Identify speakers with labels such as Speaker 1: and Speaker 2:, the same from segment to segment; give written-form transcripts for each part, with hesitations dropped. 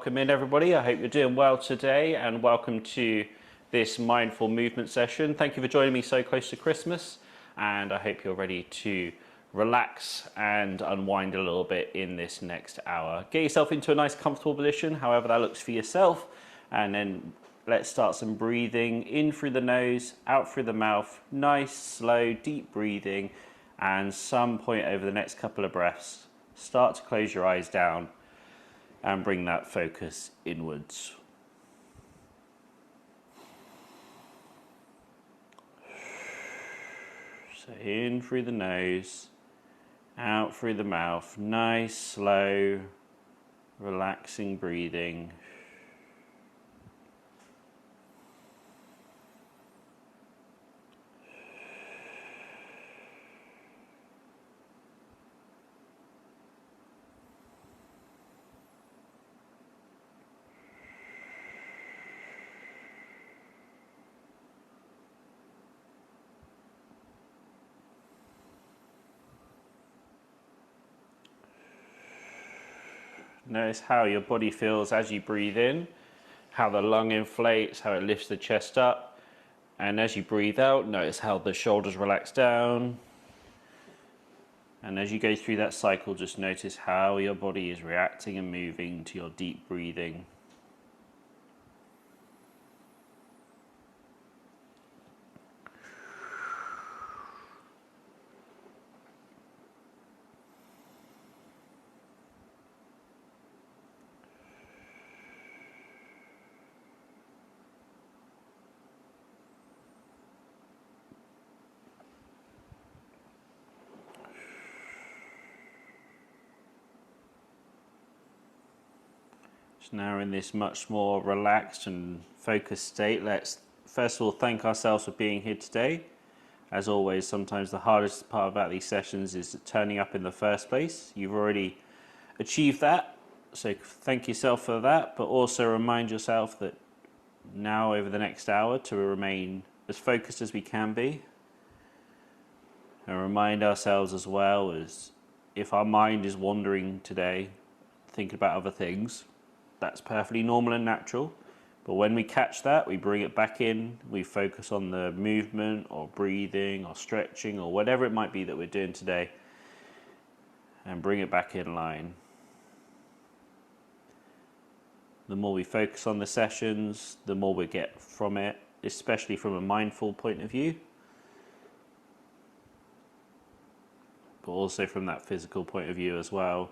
Speaker 1: welcome in everybody. I hope you're doing well today and welcome to this mindful movement session. Thank you for joining me so close to Christmas, and I hope you're ready to relax and unwind a little bit in this next hour. Get yourself into a nice comfortable position, however that looks for yourself, and then let's start some breathing in through the nose, out through the mouth. Nice, slow, deep breathing, and some point over the next couple of breaths, start to close your eyes down and bring that focus inwards. So in through the nose, out through the mouth. Nice, slow, relaxing breathing. Notice how your body feels as you breathe in, how the lung inflates, how it lifts the chest up. And as you breathe out, notice how the shoulders relax down. And as you go through that cycle, just notice how your body is reacting and moving to your deep breathing. Now in this much more relaxed and focused state, let's first of all thank ourselves for being here today. As always, sometimes the hardest part about these sessions is turning up in the first place. You've already achieved that, so thank yourself for that, but also remind yourself that now over the next hour to remain as focused as we can be. And remind ourselves as well as if our mind is wandering today, thinking about other things, that's perfectly normal and natural. But when we catch that, we bring it back in, we focus on the movement or breathing or stretching or whatever it might be that we're doing today, and bring it back in line. The more we focus on the sessions, the more we get from it, especially from a mindful point of view, but also from that physical point of view as well,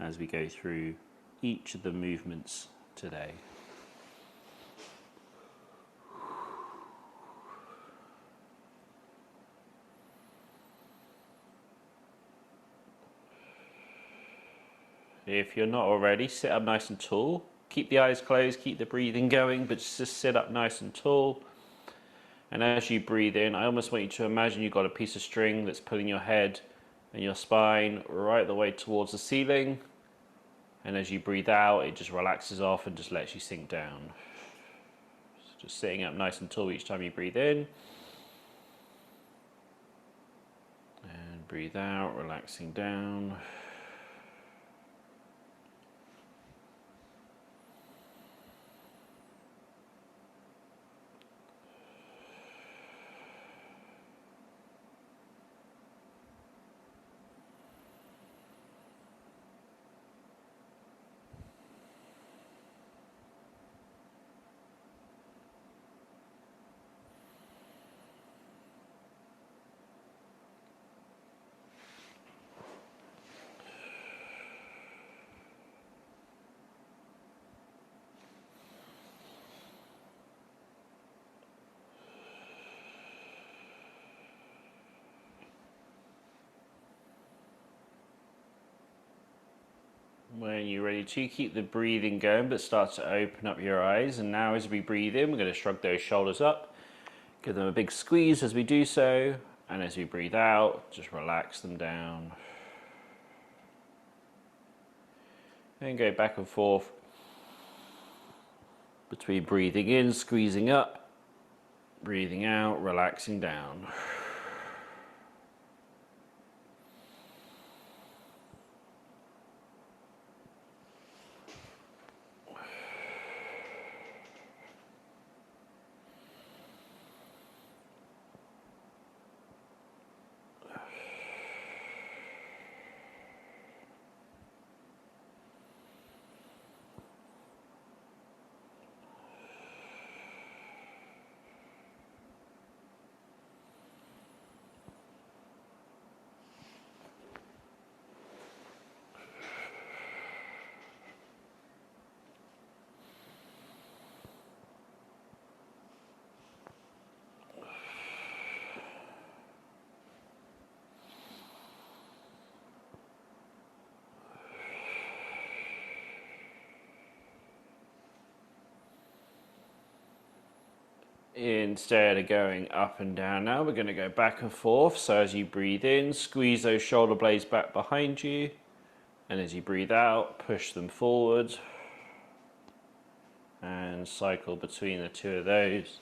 Speaker 1: as we go through each of the movements today. If you're not already, sit up nice and tall. Keep the eyes closed, keep the breathing going, but just sit up nice and tall. And as you breathe in, I almost want you to imagine you've got a piece of string that's pulling your head and your spine right the way towards the ceiling. And as you breathe out, it just relaxes off and just lets you sink down. So just sitting up nice and tall each time you breathe in. And breathe out, relaxing down. When you're ready to, keep the breathing going, but start to open up your eyes. And now as we breathe in, we're going to shrug those shoulders up, give them a big squeeze as we do so. And as we breathe out, just relax them down. And go back and forth between breathing in, squeezing up, breathing out, relaxing down. Instead of going up and down now, we're going to go back and forth. So as you breathe in, squeeze those shoulder blades back behind you. And as you breathe out, push them forward. And cycle between the two of those.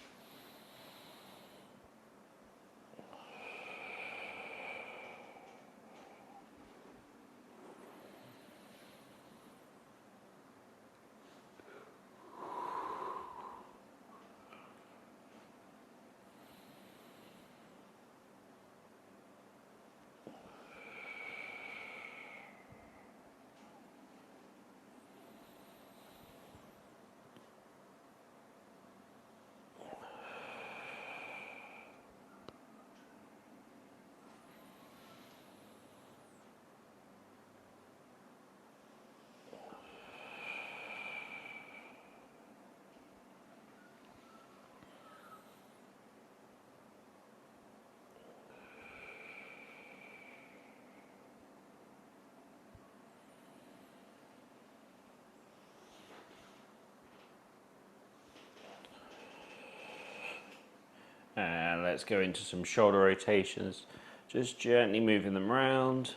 Speaker 1: And let's go into some shoulder rotations. Just gently moving them around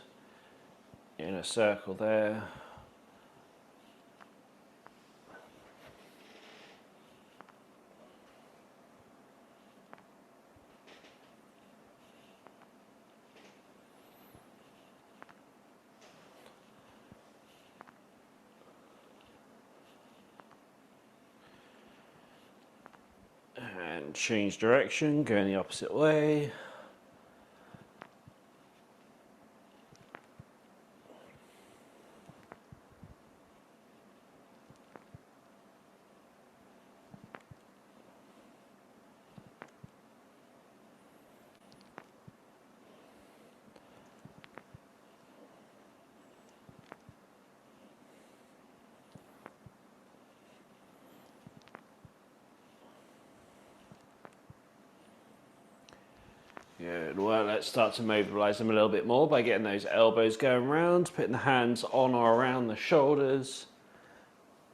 Speaker 1: in a circle there. And change direction, going the opposite way. Good. Well, let's start to mobilize them a little bit more by getting those elbows going round, putting the hands on or around the shoulders.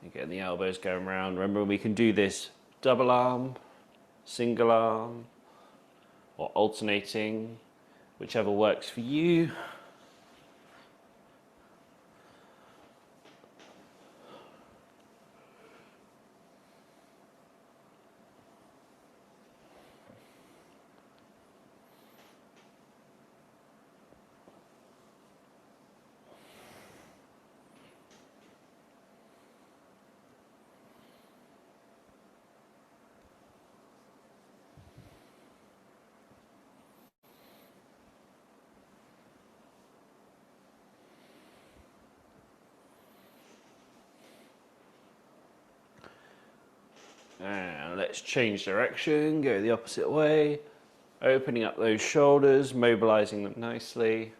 Speaker 1: And getting the elbows going round. Remember, we can do this double arm, single arm, or alternating, whichever works for you. And let's change direction, go the opposite way, opening up those shoulders, mobilizing them nicely.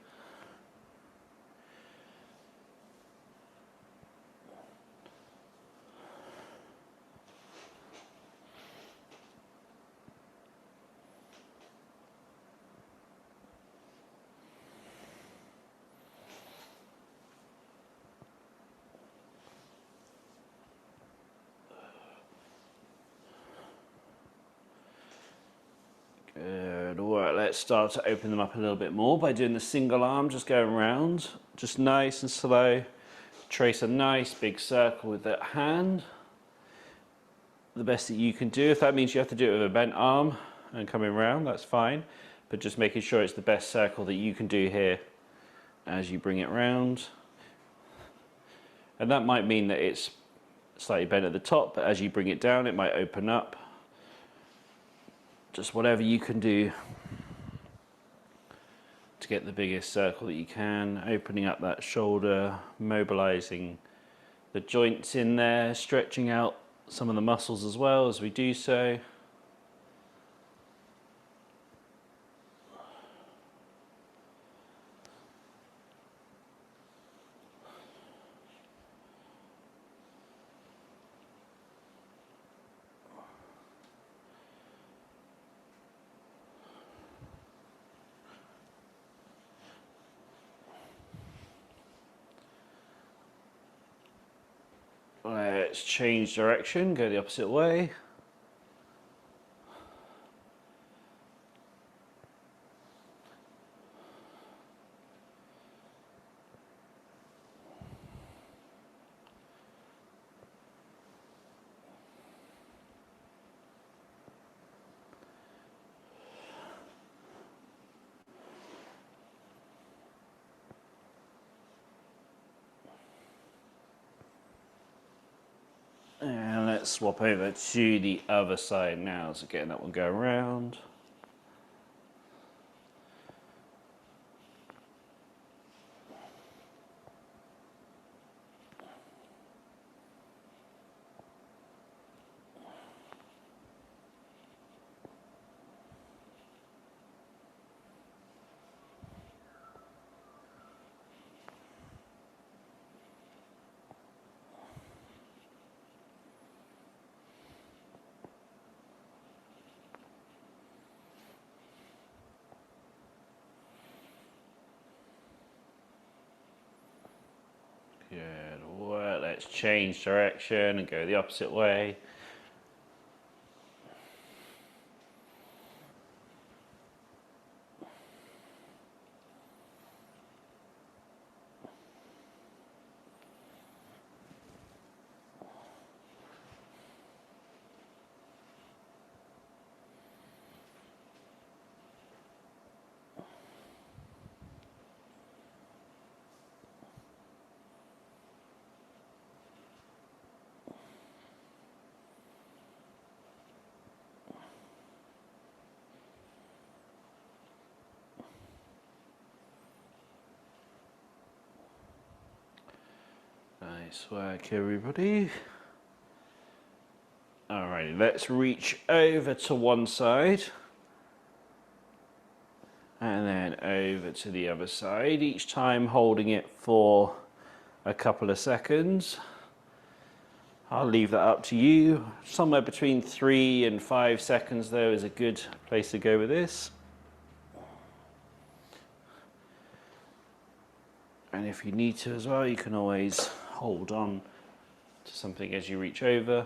Speaker 1: Good. All right, let's start to open them up a little bit more by doing the single arm, just going around, just nice and slow. Trace a nice big circle with that hand. The best that you can do. If that means you have to do it with a bent arm and coming around, that's fine. But just making sure it's the best circle that you can do here as you bring it round. And that might mean that it's slightly bent at the top, but as you bring it down, it might open up. Just whatever you can do to get the biggest circle that you can, opening up that shoulder, mobilizing the joints in there, stretching out some of the muscles as well as we do so. Let's change direction, go the opposite way. let's swap over to the other side now. So getting that one going around. Good work. Let's change direction and go the opposite way. Nice work, everybody. Alrighty, let's reach over to one side and then over to the other side, each time holding it for a couple of seconds. I'll leave that up to you. Somewhere between 3 and 5 seconds though is a good place to go with this. And if you need to as well, you can always hold on to something as you reach over.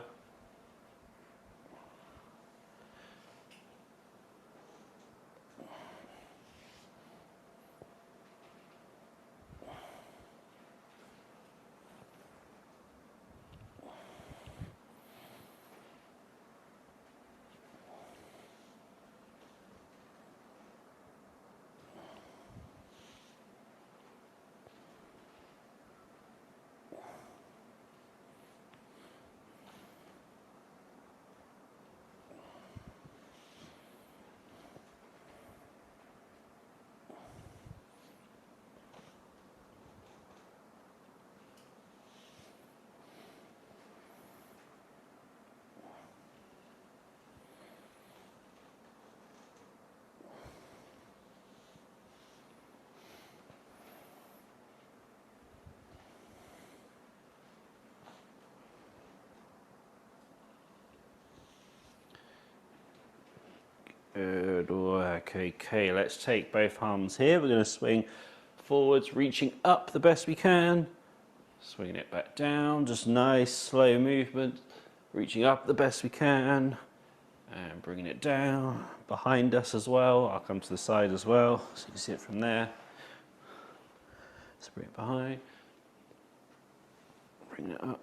Speaker 1: Good work. Okay, let's take both arms here. We're going to swing forwards, reaching up the best we can. Swinging it back down, just nice, slow movement. Reaching up the best we can. And bringing it down, behind us as well. I'll come to the side as well, so you can see it from there. So bring it behind. Bring it up.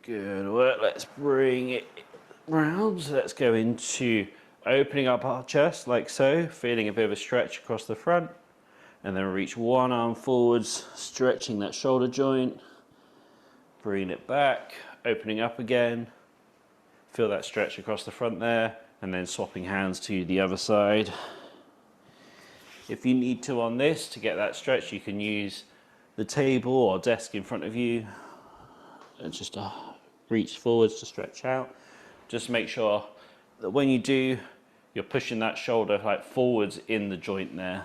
Speaker 1: Good work. Let's bring it round. So let's go into opening up our chest like so, feeling a bit of a stretch across the front. And then reach one arm forwards, stretching that shoulder joint. Bringing it back, opening up again. Feel that stretch across the front there. And then swapping hands to the other side. If you need to on this, to get that stretch, you can use the table or desk in front of you. And just reach forwards to stretch out. Just make sure that when you do, you're pushing that shoulder like forwards in the joint there.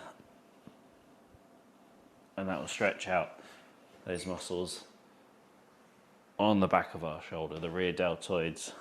Speaker 1: And that will stretch out those muscles on the back of our shoulder, the rear deltoids.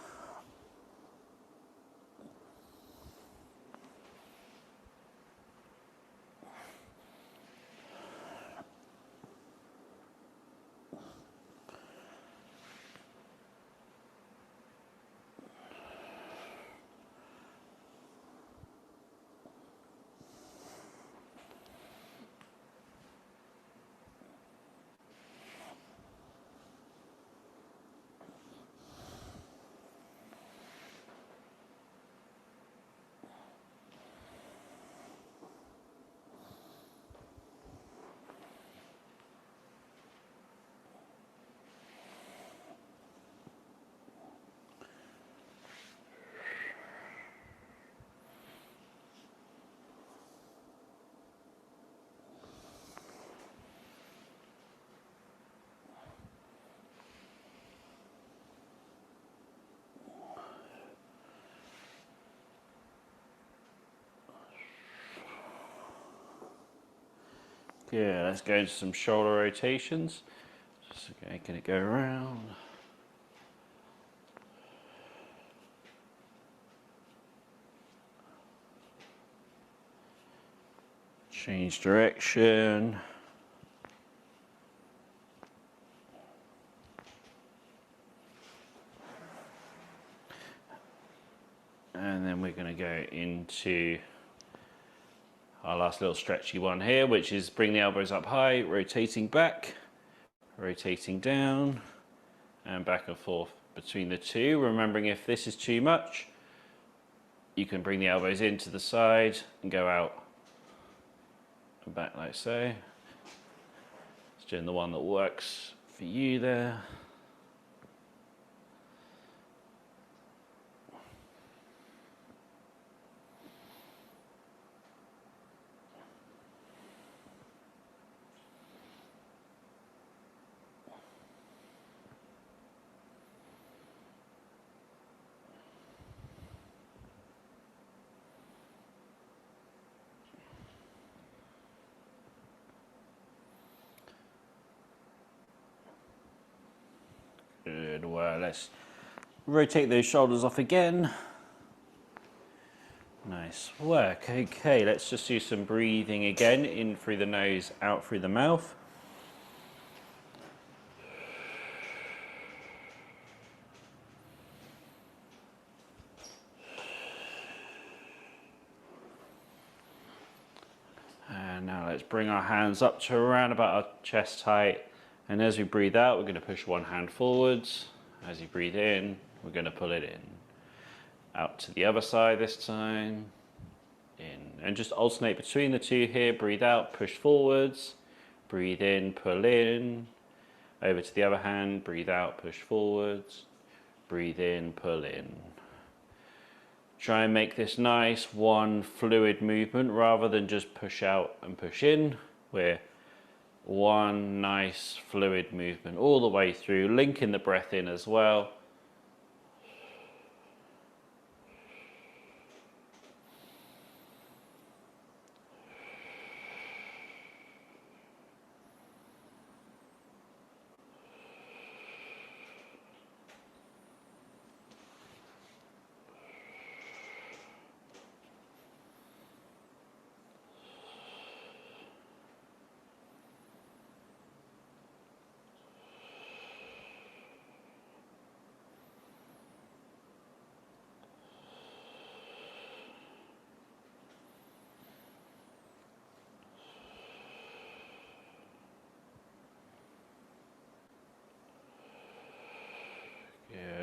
Speaker 1: Good, let's go into some shoulder rotations. Just gonna go around. Change direction. And then we're going to go into our last little stretchy one here, which is bring the elbows up high, rotating back, rotating down, and back and forth between the two. Remembering if this is too much, you can bring the elbows into the side and go out and back like so. Just doing the one that works for you there. Good, well, let's rotate those shoulders off again. Nice work. Okay, let's just do some breathing again, in through the nose, out through the mouth. And now let's bring our hands up to around about our chest height. And as we breathe out, we're going to push one hand forwards. As you breathe in, we're going to pull it in. Out to the other side this time. In. And just alternate between the two here. Breathe out, push forwards. Breathe in, pull in. Over to the other hand. Breathe out, push forwards. Breathe in, pull in. Try and make this nice one fluid movement rather than just push out and push in. We're one nice fluid movement all the way through, linking the breath in as well.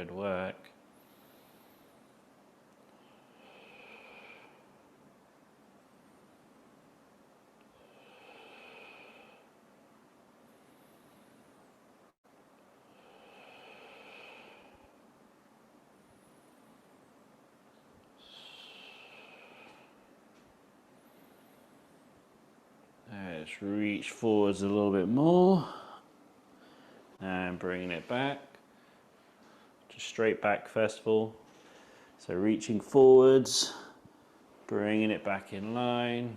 Speaker 1: Good work. Let's reach forwards a little bit more and bringing it back. Just straight back first of all. So reaching forwards, bringing it back in line.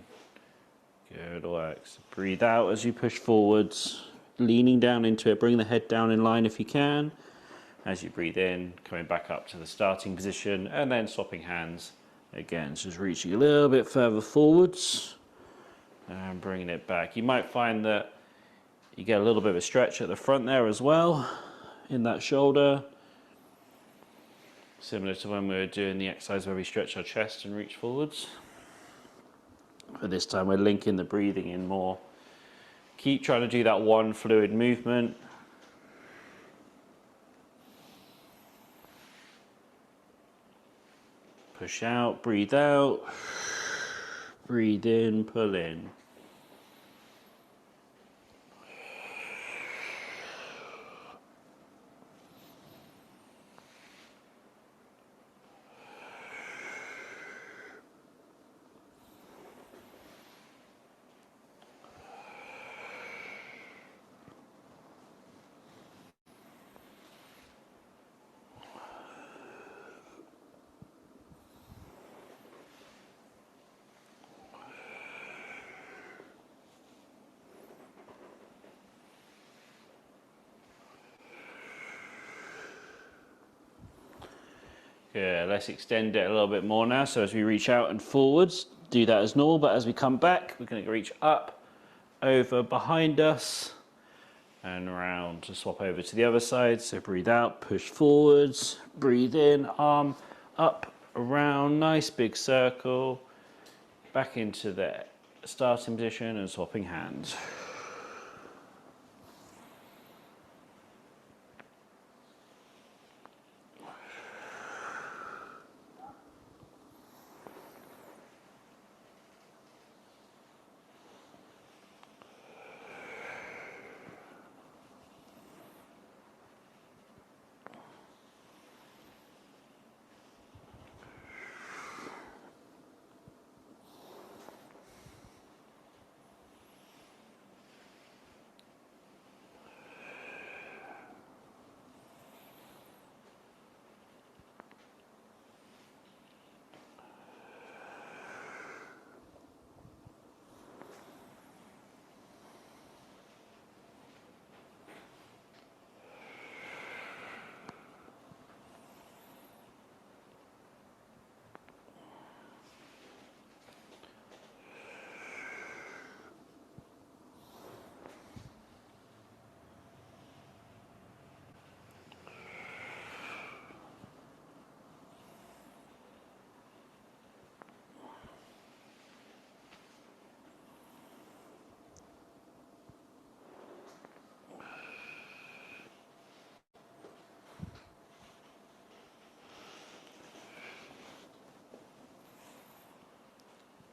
Speaker 1: Good work. So breathe out as you push forwards, leaning down into it. Bring the head down in line if you can. As you breathe in, coming back up to the starting position and then swapping hands again. So just reaching a little bit further forwards and bringing it back. You might find that you get a little bit of a stretch at the front there as well in that shoulder. Similar to when we were doing the exercise where we stretch our chest and reach forwards. But this time we're linking the breathing in more. Keep trying to do that one fluid movement. Push out, breathe out. Breathe in, pull in. Good. Let's extend it a little bit more now. So as we reach out and forwards, do that as normal. But as we come back, we're going to reach up, over, behind us, and around to swap over to the other side. So breathe out, push forwards, breathe in, arm up, around, nice big circle, back into the starting position and swapping hands.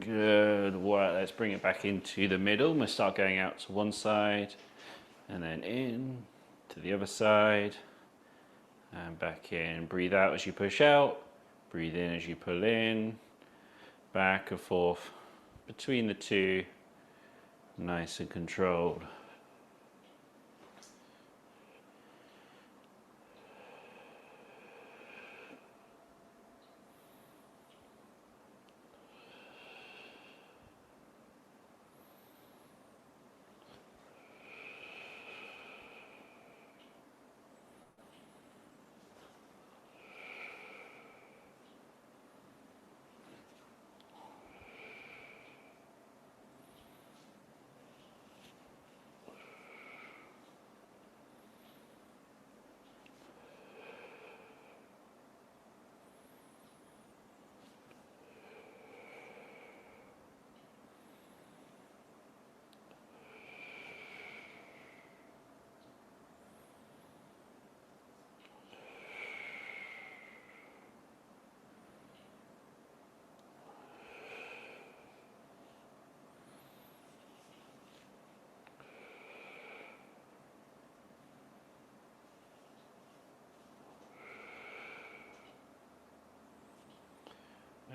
Speaker 1: Good work. Let's bring it back into the middle. We'll start going out to one side and then in to the other side and back in. Breathe out as you push out. Breathe in as you pull in. Back and forth between the two. Nice and controlled.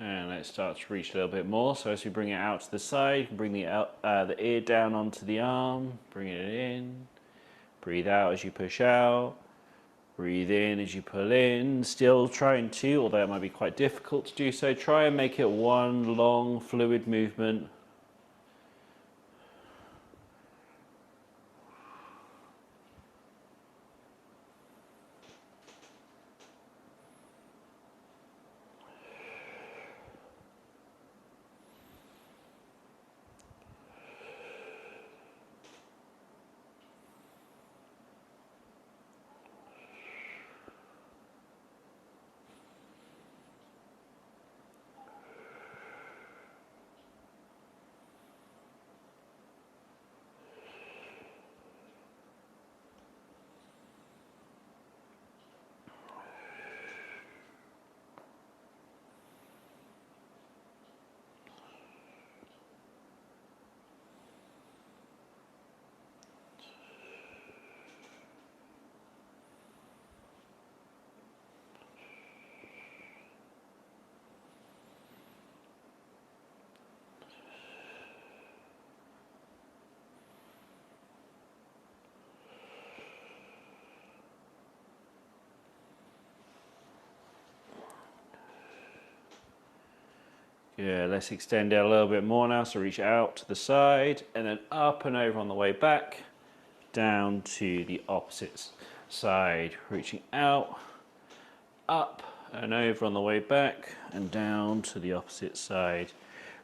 Speaker 1: And let's start to reach a little bit more. So as we bring it out to the side, bring the ear down onto the arm, bring it in. Breathe out as you push out. Breathe in as you pull in. Still trying to, although it might be quite difficult to do so, try and make it one long fluid movement. Yeah, let's extend it a little bit more now. So reach out to the side and then up and over on the way back, down to the opposite side. Reaching out, up and over on the way back and down to the opposite side.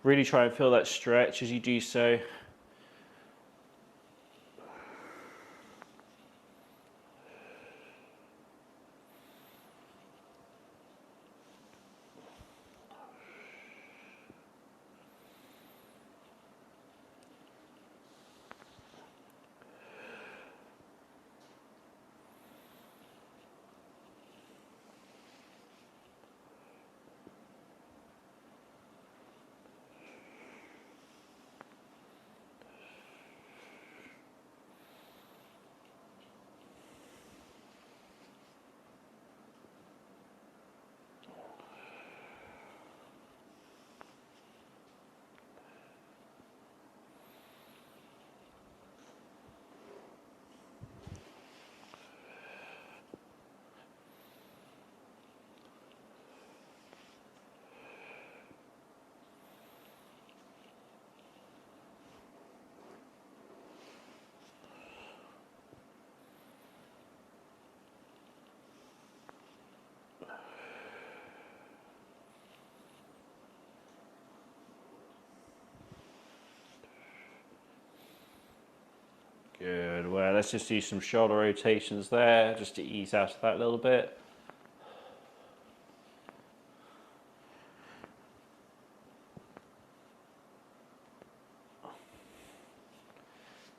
Speaker 1: Really try and feel that stretch as you do so. Good. Well, let's just do some shoulder rotations there, just to ease out of that a little bit.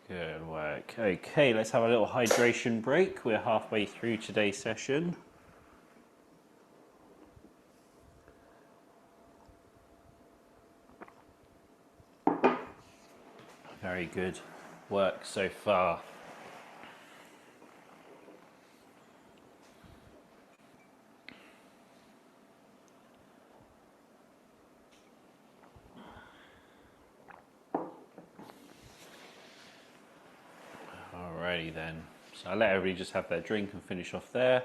Speaker 1: Good work. Okay, let's have a little hydration break. We're halfway through today's session. Very good work so far. Alrighty then. So I'll let everybody just have their drink and finish off there.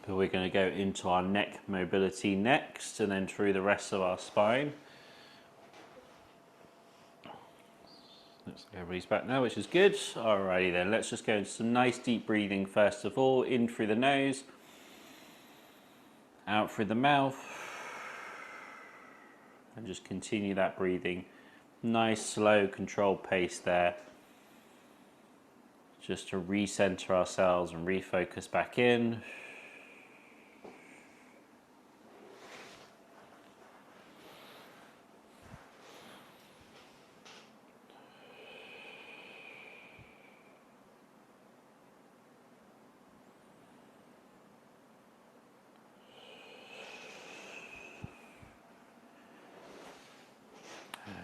Speaker 1: But we're going to go into our neck mobility next and then through the rest of our spine. Looks like everybody's back now, which is good. Alrighty then, let's just go into some nice deep breathing first of all. In through the nose, out through the mouth. And just continue that breathing. Nice, slow, controlled pace there. Just to recenter ourselves and refocus back in.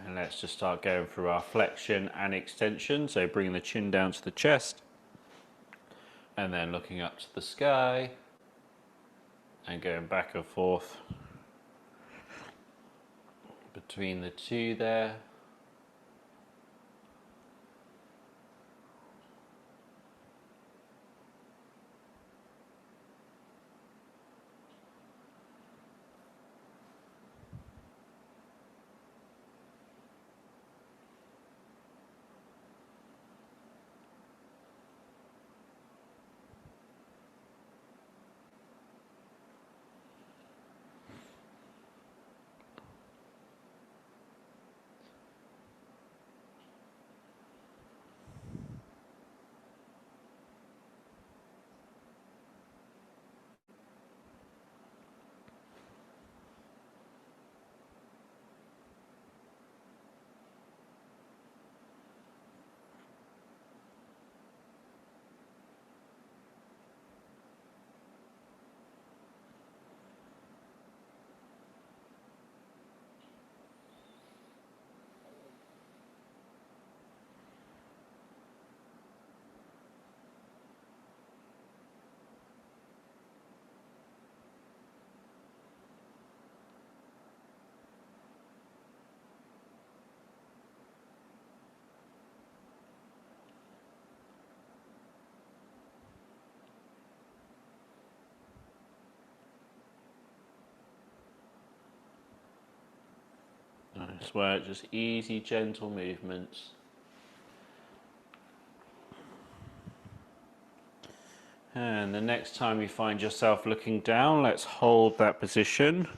Speaker 1: And let's just start going through our flexion and extension. So bringing the chin down to the chest. And then looking up to the sky. And going back and forth between the two there. Nice work, just easy, gentle movements. And the next time you find yourself looking down, let's hold that position.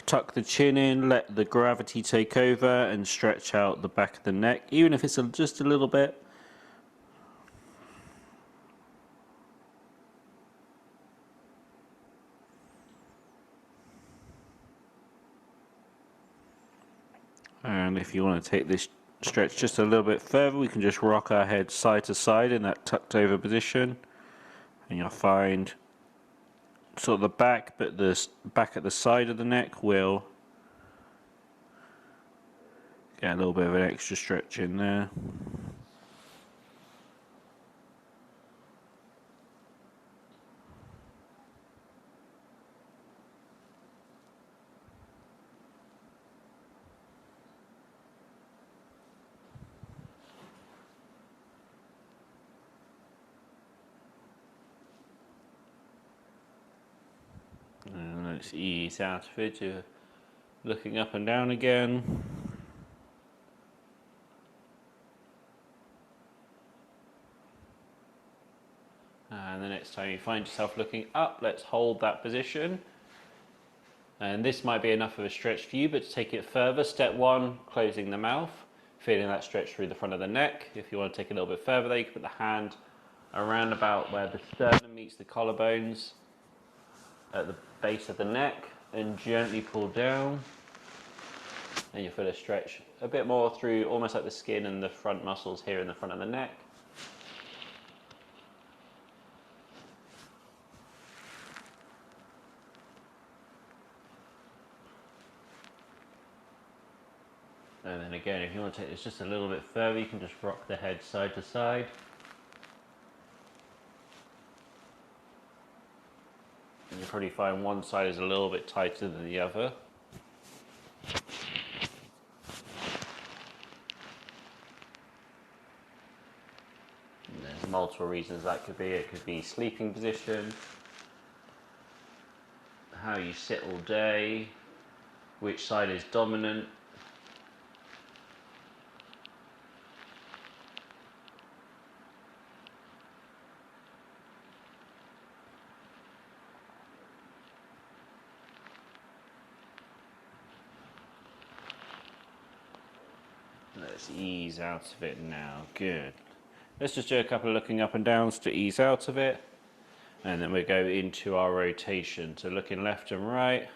Speaker 1: Tuck the chin in, let the gravity take over, and stretch out the back of the neck, even if it's just a little bit. And if you want to take this stretch just a little bit further, we can just rock our head side to side in that tucked over position. And you'll find sort of the back, but the back at the side of the neck will get a little bit of an extra stretch in there. And let's ease out of it, looking up and down again. And the next time you find yourself looking up, let's hold that position. And this might be enough of a stretch for you, but to take it further, step one, closing the mouth, feeling that stretch through the front of the neck. If you want to take it a little bit further, there you can put the hand around about where the sternum meets the collarbones at the base of the neck and gently pull down. And you feel a stretch a bit more through almost like the skin and the front muscles here in the front of the neck. And then again, if you want to take this just a little bit further, you can just rock the head side to side. And you'll probably find one side is a little bit tighter than the other. And there's multiple reasons that could be. It could be sleeping position, how you sit all day, which side is dominant. Let's ease out of it now. Good. Let's just do a couple of looking up and downs to ease out of it. And then we go into our rotation. So looking left and right.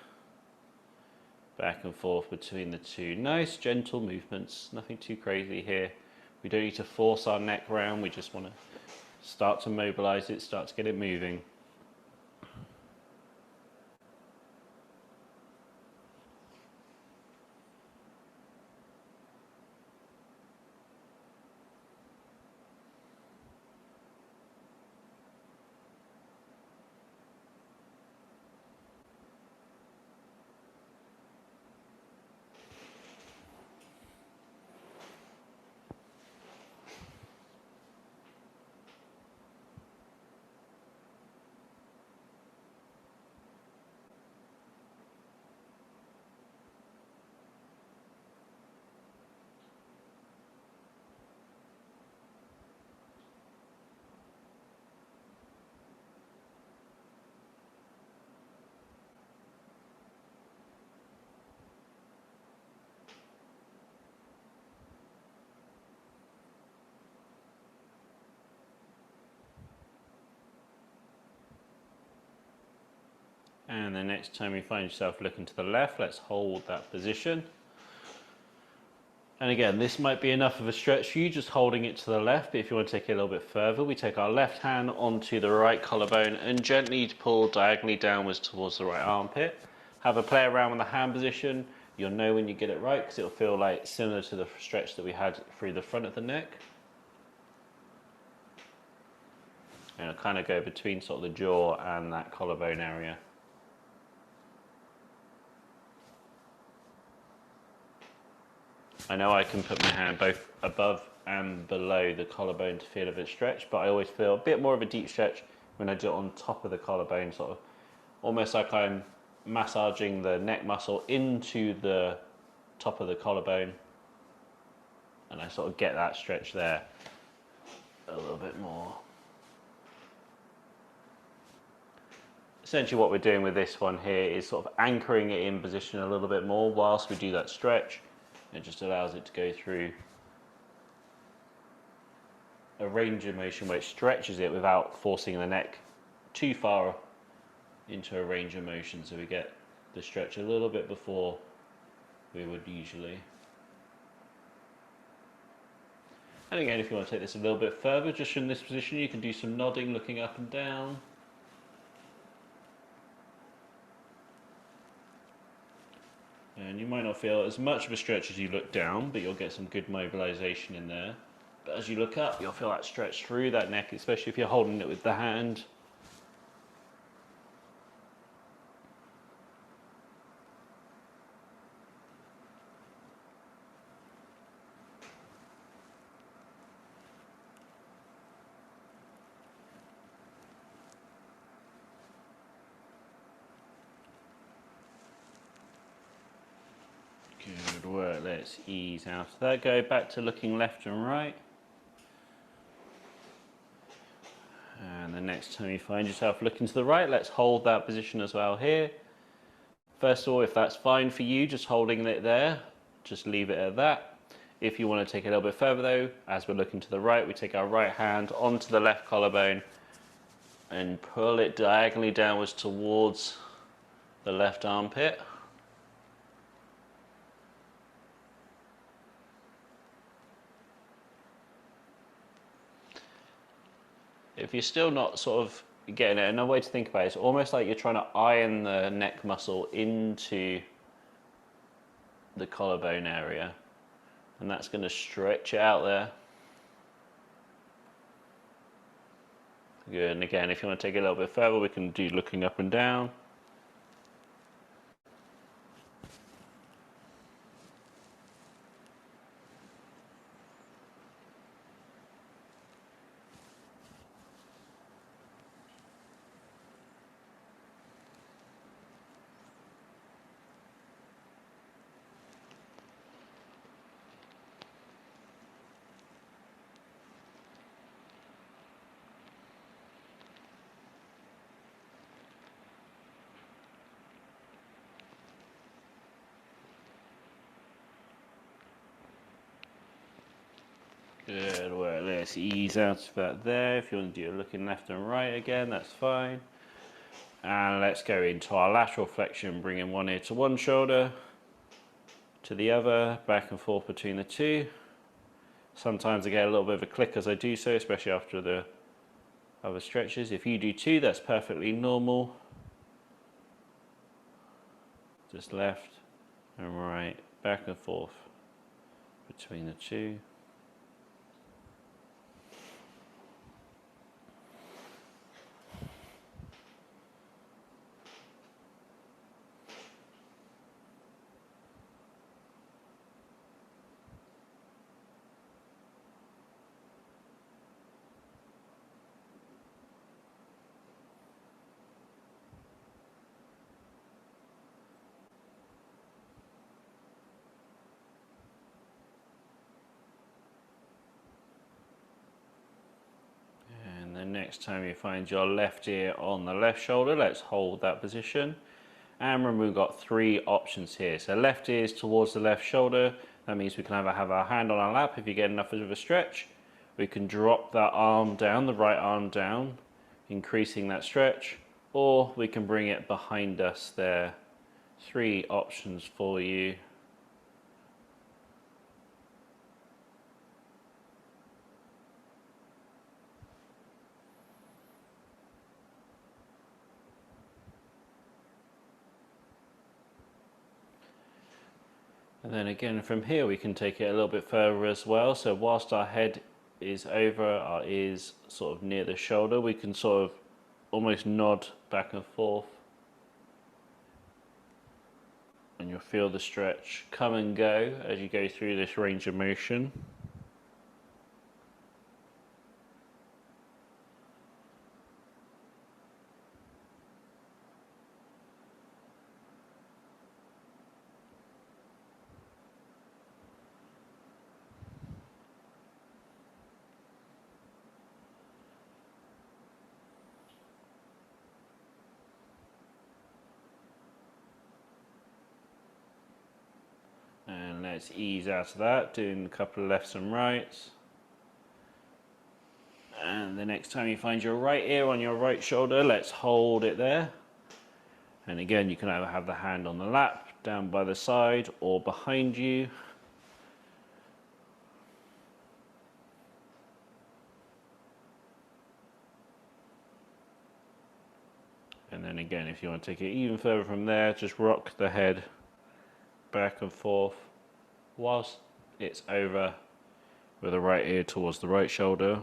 Speaker 1: Back and forth between the two. Nice, gentle movements. Nothing too crazy here. We don't need to force our neck round. We just want to start to mobilize it, start to get it moving. And the next time you find yourself looking to the left, let's hold that position. And again, this might be enough of a stretch for you, just holding it to the left, but if you want to take it a little bit further, we take our left hand onto the right collarbone and gently pull diagonally downwards towards the right armpit. Have a play around with the hand position. You'll know when you get it right because it'll feel like similar to the stretch that we had through the front of the neck. And it'll kind of go between sort of the jaw and that collarbone area. I know I can put my hand both above and below the collarbone to feel a bit stretch, but I always feel a bit more of a deep stretch when I do it on top of the collarbone, sort of almost like I'm massaging the neck muscle into the top of the collarbone, and I sort of get that stretch there a little bit more. essentially what we're doing with this one here is sort of anchoring it in position a little bit more whilst we do that stretch. It just allows it to go through a range of motion where it stretches it without forcing the neck too far into a range of motion, so we get the stretch a little bit before we would usually. And again, if you want to take this a little bit further, just from this position, you can do some nodding, looking up and down. And you might not feel as much of a stretch as you look down, but you'll get some good mobilization in there. But as you look up, you'll feel that stretch through that neck, especially if you're holding it with the hand. Good work, let's ease out of that. Go back to looking left and right. And the next time you find yourself looking to the right, let's hold that position as well here. First of all, if that's fine for you, just holding it there, just leave it at that. If you want to take it a little bit further though, as we're looking to the right, we take our right hand onto the left collarbone and pull it diagonally downwards towards the left armpit. If you're still not sort of getting it, another way to think about it is almost like you're trying to iron the neck muscle into the collarbone area, and that's going to stretch it out there. Good, and again, if you want to take it a little bit further, we can do looking up and down. Good work, let's ease out of that there. If you want to do it looking left and right again, that's fine. And let's go into our lateral flexion, bringing one ear to one shoulder, to the other, back and forth between the two. Sometimes I get a little bit of a click as I do so, especially after the other stretches. If you do two, that's perfectly normal. Just left and right, back and forth between the two. And next time you find your left ear on the left shoulder, let's hold that position. And remember, we've got three options here. So left ear is towards the left shoulder. That means we can either have our hand on our lap if you get enough of a stretch. We can drop that arm down, the right arm down, increasing that stretch. Or we can bring it behind us there. Three options for you. And then again from here we can take it a little bit further as well. So whilst our head is over, our ears sort of near the shoulder, we can sort of almost nod back and forth. And you'll feel the stretch come and go as you go through this range of motion. let's ease out of that, doing a couple of lefts and rights. And the next time you find your right ear on your right shoulder, let's hold it there. And again, you can either have the hand on the lap, down by the side, or behind you. And then again, if you want to take it even further from there, just rock the head back and forth whilst it's over with the right ear towards the right shoulder.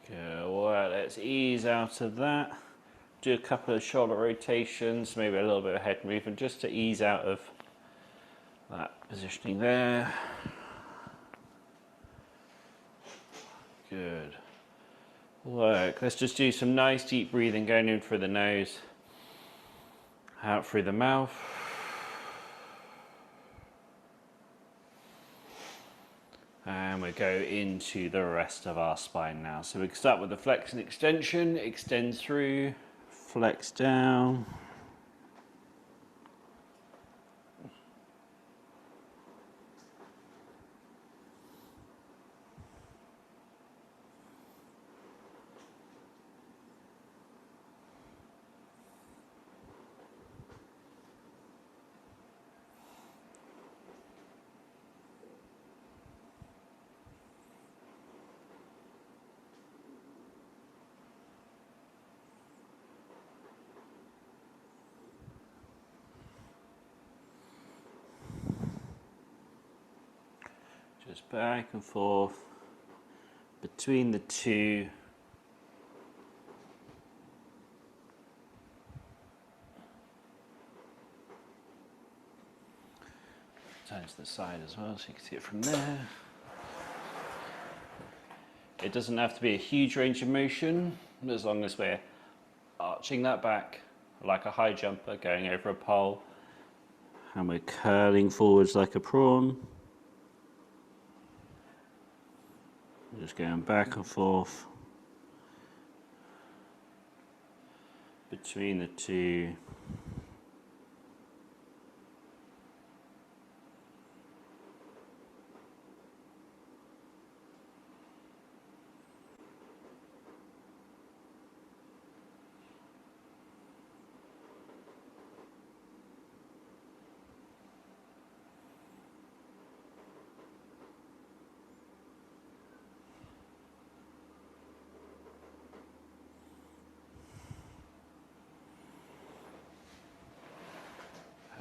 Speaker 1: Good. Well, let's ease out of that. Do a couple of shoulder rotations, maybe a little bit of head movement, just to ease out of that positioning there. Good work. Let's just do some nice deep breathing, going in through the nose, out through the mouth. And we go into the rest of our spine now. So we can start with the flex and extension. Extend through, flex down. Just back and forth between the two. Turn to the side as well so you can see it from there. It doesn't have to be a huge range of motion, as long as we're arching that back like a high jumper going over a pole, and we're curling forwards like a prawn. Just going back and forth between the two.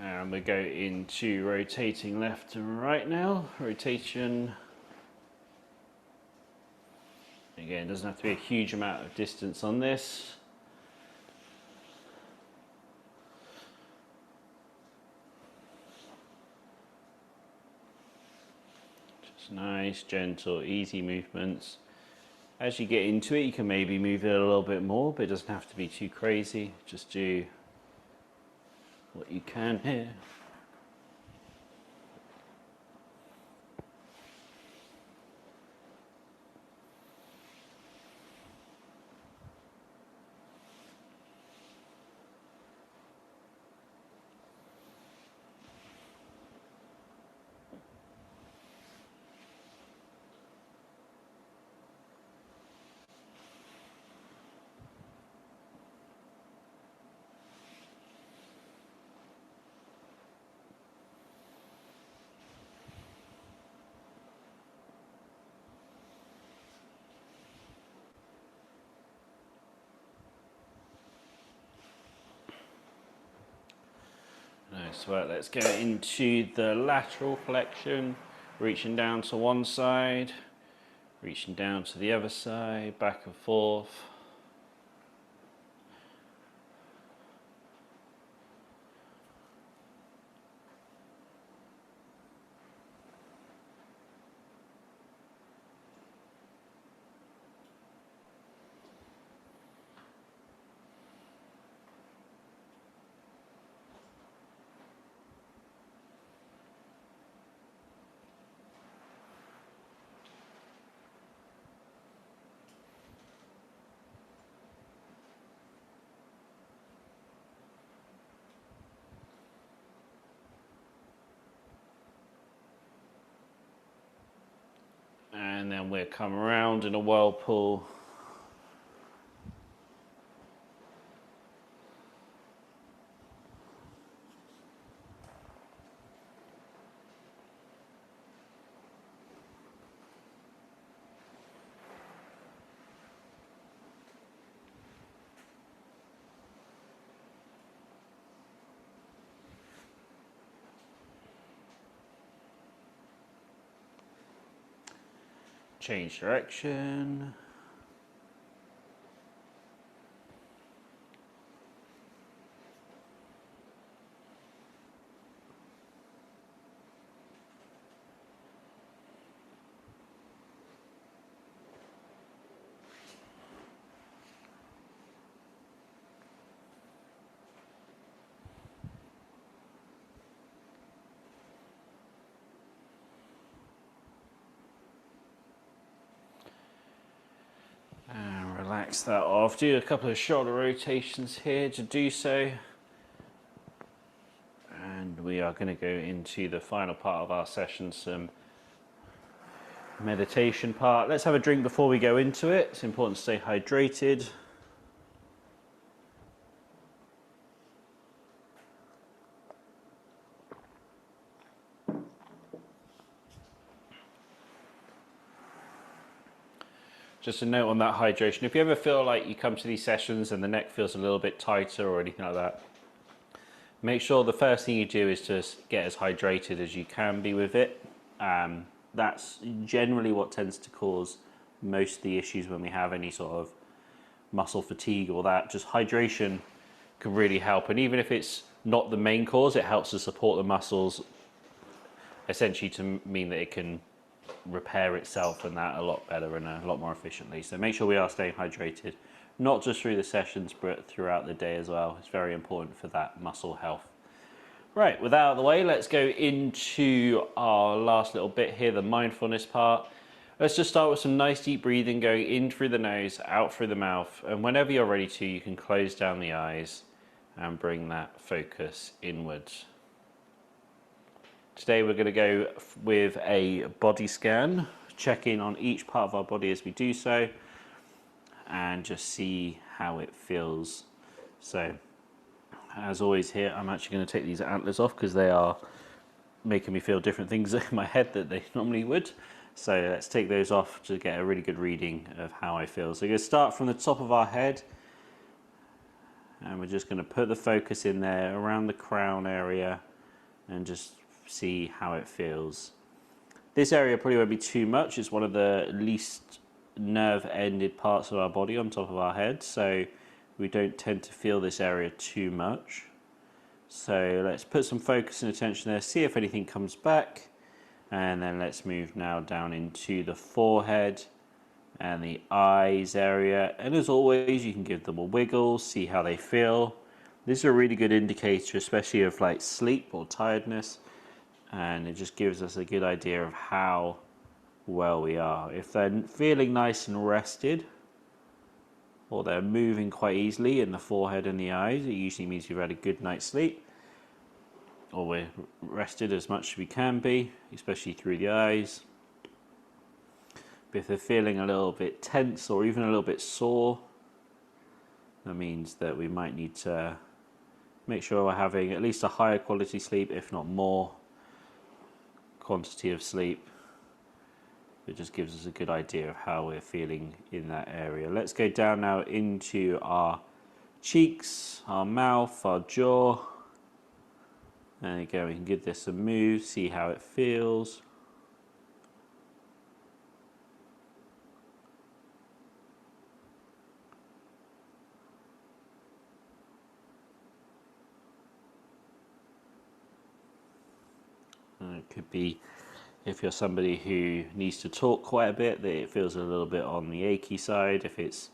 Speaker 1: And we go into rotating left and right now. Rotation. Again, it doesn't have to be a huge amount of distance on this. Just nice, gentle, easy movements. As you get into it, you can maybe move it a little bit more, but it doesn't have to be too crazy. Just do what you can here. Nice work. Let's go into the lateral flexion, reaching down to one side, reaching down to the other side, back and forth. And we'll come around in a whirlpool. Change direction. Relax that off. Do a couple of shoulder rotations here to do so. And we are going to go into the final part of our session, some meditation part. Let's have a drink before we go into it. It's important to stay hydrated. Just a note on that hydration. If you ever feel like you come to these sessions and the neck feels a little bit tighter or anything like that, make sure the first thing you do is to get as hydrated as you can be with it. That's generally what tends to cause most of the issues when we have any sort of muscle fatigue or that. Just hydration can really help. And even if it's not the main cause, it helps to support the muscles, essentially to mean that it can repair itself and that a lot better and a lot more efficiently. So make sure we are staying hydrated, not just through the sessions but throughout the day as well. It's very important for that muscle health. Right, with that out of the way, let's go into our last little bit here, the mindfulness part. Let's just start with some nice deep breathing, going in through the nose, out through the mouth, and whenever you're ready to, you can close down the eyes and bring that focus inwards. Today we're going to go with a body scan, check in on each part of our body as we do so, and just see how it feels. So, as always here, I'm actually going to take these antlers off because they are making me feel different things in my head that they normally would. So let's take those off to get a really good reading of how I feel. So we're going to start from the top of our head, and we're just going to put the focus in there around the crown area and just see how it feels. This area probably won't be too much. It's one of the least nerve-ended parts of our body on top of our head, so we don't tend to feel this area too much. So let's put some focus and attention there, see if anything comes back, and then let's move now down into the forehead and the eyes area. And as always, you can give them a wiggle, see how they feel. This is a really good indicator, especially of like sleep or tiredness, and it just gives us a good idea of how well we are. If they're feeling nice and rested, or they're moving quite easily in the forehead and the eyes, it usually means you've had a good night's sleep, or we're rested as much as we can be, especially through the eyes. But if they're feeling a little bit tense or even a little bit sore, that means that we might need to make sure we're having at least a higher quality sleep, if not more quantity of sleep. It just gives us a good idea of how we're feeling in that area. Let's go down now into our cheeks, our mouth, our jaw. And again, we can give this a move, see how it feels. And it could be, if you're somebody who needs to talk quite a bit, that it feels a little bit on the achy side. If it's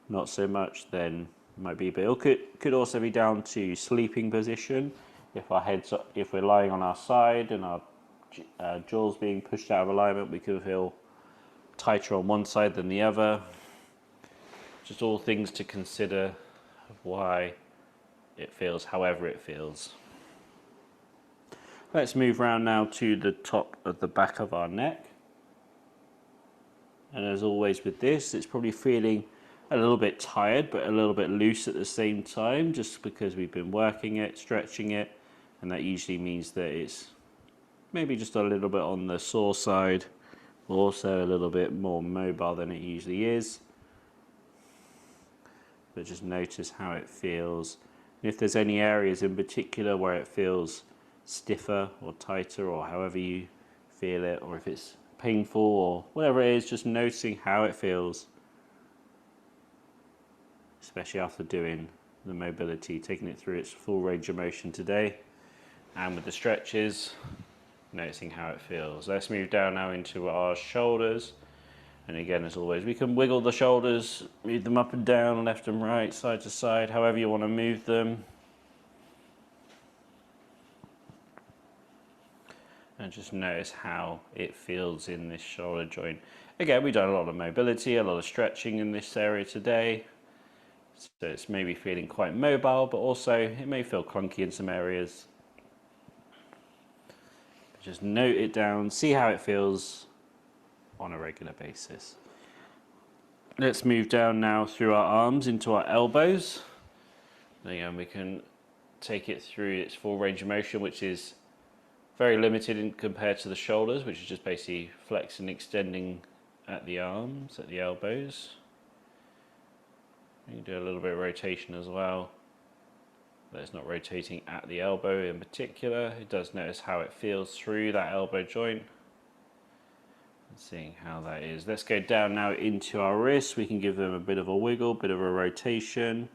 Speaker 1: not so much, then it might be a bit. It could also be down to sleeping position. If we're lying on our side and our jaws being pushed out of alignment, we could feel tighter on one side than the other. Just all things to consider of why it feels however it feels. Let's move around now to the top of the back of our neck. And as always with this, it's probably feeling a little bit tired, but a little bit loose at the same time, just because we've been working it, stretching it, and that usually means that it's maybe just a little bit on the sore side, also a little bit more mobile than it usually is. But just notice how it feels. And if there's any areas in particular where it feels stiffer or tighter, or however you feel it, or if it's painful or whatever it is, just noticing how it feels, especially after doing the mobility, taking it through its full range of motion today, and with the stretches, noticing how it feels. Let's move down now into our shoulders. And again, as always, we can wiggle the shoulders, move them up and down, left and right, side to side, however you want to move them. And just notice how it feels in this shoulder joint. Again, we've done a lot of mobility, a lot of stretching in this area today. So it's maybe feeling quite mobile, but also it may feel clunky in some areas. Just note it down, see how it feels on a regular basis. Let's move down now through our arms into our elbows. And again, we can take it through its full range of motion, which is very limited compared to the shoulders, which is just basically flexing, extending at the arms, at the elbows. You can do a little bit of rotation as well, but it's not rotating at the elbow in particular. It does notice how it feels through that elbow joint. And seeing how that is. Let's go down now into our wrists. We can give them a bit of a wiggle, bit of a rotation,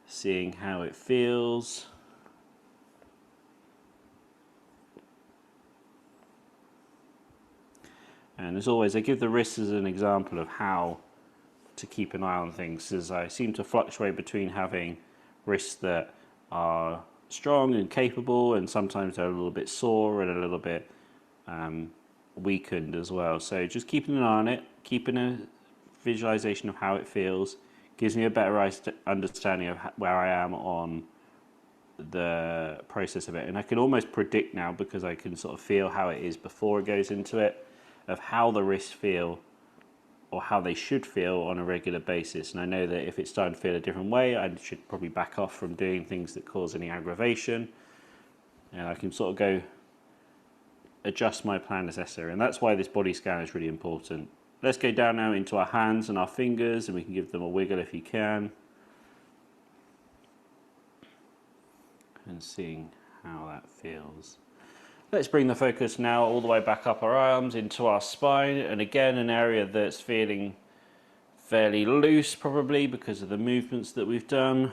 Speaker 1: seeing how it feels. And as always, I give the wrists as an example of how to keep an eye on things, as I seem to fluctuate between having wrists that are strong and capable, and sometimes they're a little bit sore and a little bit weakened as well. So just keeping an eye on it, keeping a visualization of how it feels, gives me a better understanding of where I am on the process of it. And I can almost predict now, because I can sort of feel how it is before it goes into it, of how the wrists feel, or how they should feel on a regular basis. And I know that if it's starting to feel a different way, I should probably back off from doing things that cause any aggravation. And I can sort of go adjust my plan as necessary. And that's why this body scan is really important. Let's go down now into our hands and our fingers, and we can give them a wiggle if you can. And seeing how that feels. Let's bring the focus now all the way back up our arms into our spine, and again an area that's feeling fairly loose, probably because of the movements that we've done.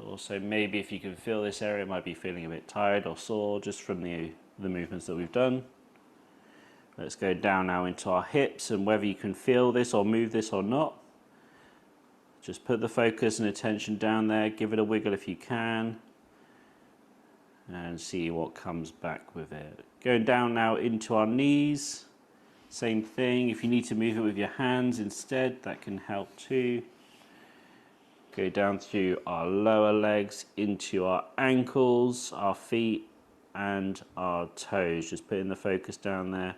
Speaker 1: Also, maybe if you can feel this area, it might be feeling a bit tired or sore just from the movements that we've done. Let's go down now into our hips, and whether you can feel this or move this or not, just put the focus and attention down there, give it a wiggle if you can, and see what comes back with it. Going down now into our knees, same thing. If you need to move it with your hands instead, that can help too. Go down through our lower legs into our ankles, our feet and our toes. Just putting the focus down there.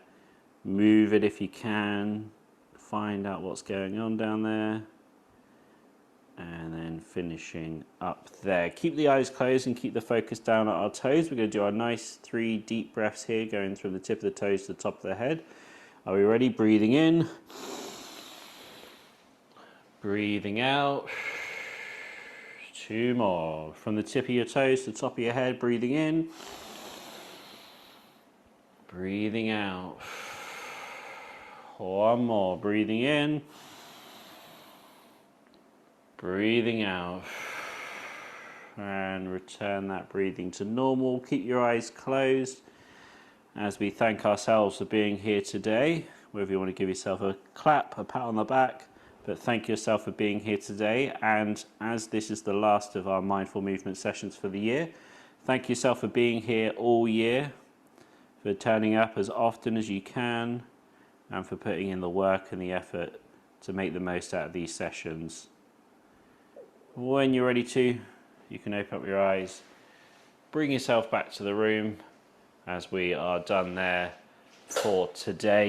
Speaker 1: Move it if you can. Find out what's going on down there. And then finishing up there. Keep the eyes closed and keep the focus down at our toes. We're going to do our nice 3 deep breaths here, going from the tip of the toes to the top of the head. Are we ready? Breathing in. Breathing out. 2 more. From the tip of your toes to the top of your head, breathing in. Breathing out. 1 more. Breathing in. Breathing out. And return that breathing to normal. Keep your eyes closed as we thank ourselves for being here today. Whether you want to give yourself a clap, a pat on the back, but thank yourself for being here today. And as this is the last of our mindful movement sessions for the year, thank yourself for being here all year, for turning up as often as you can, and for putting in the work and the effort to make the most out of these sessions. When you're ready to, you can open up your eyes, bring yourself back to the room, as we are done there for today.